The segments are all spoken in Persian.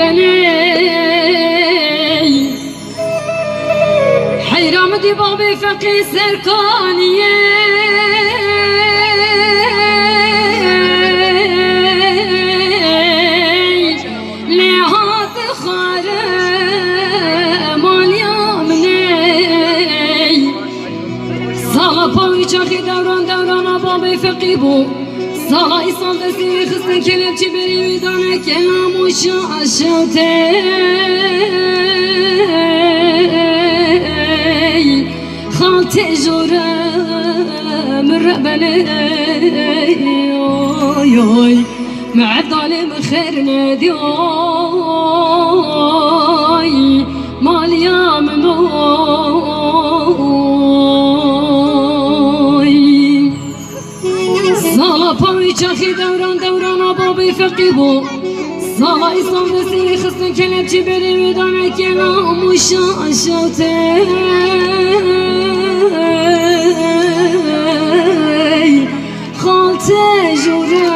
بني حيرام دي بابي فقي سركانية لهات خارة ماليا مني صغبا وشاخي دوران دوران بابي فقي بو صغا إصال دسي خصن كلب جبري ويدانا كلام وشاشوتي خالتي جورا مرقبلي يوي مع الظالم خير نادي ماليا منوي صالا باوي جاخي دوران دوران بابي فقيبو صالا إصام دسي خصن كلب جبري ويدانا كلام وشاشوتي خالتي جورا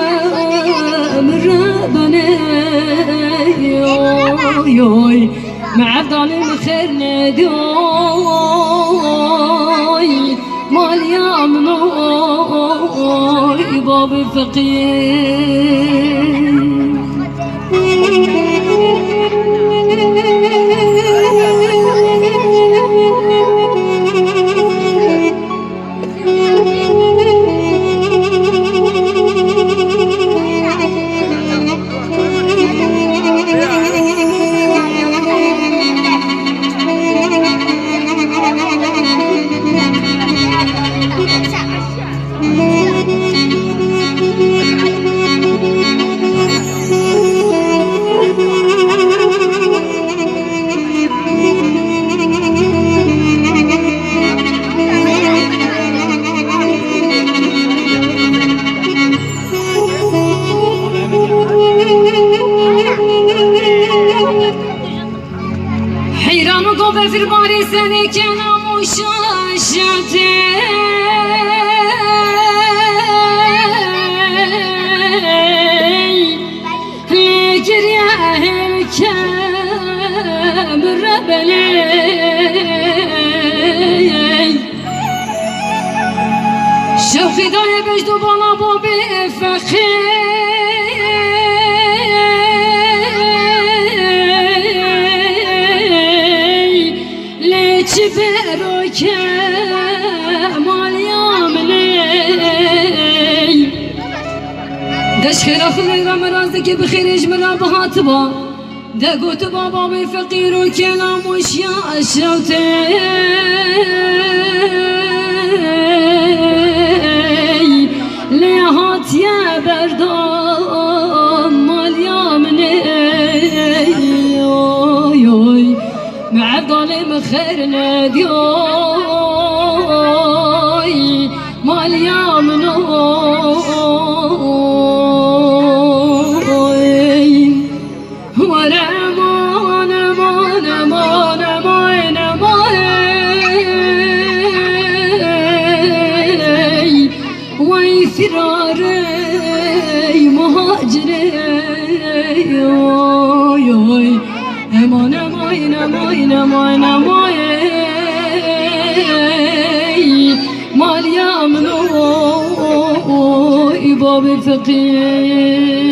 مرابني يوي مع الظالم خير نادي ماليا منوي باب الفقير في الباري سنة كان مشاشتي لكن يا الكامر بلي شوخي داي بجدو بالا بابي فخير بروك ماليا مني دش خير أخذ رمرازك بخير اجملا بهاتبا دقوت بابا بفقير وكلام وشياء الشوتي ليهات يا بردان ماليا مني مع الظالم خير نادي ماليا منوي ورا مانا مانا مانا مانا ماي وي فراري مهاجري يوي مانا ماينا ماينا ماينا ماي ماليا منوي باب الفقير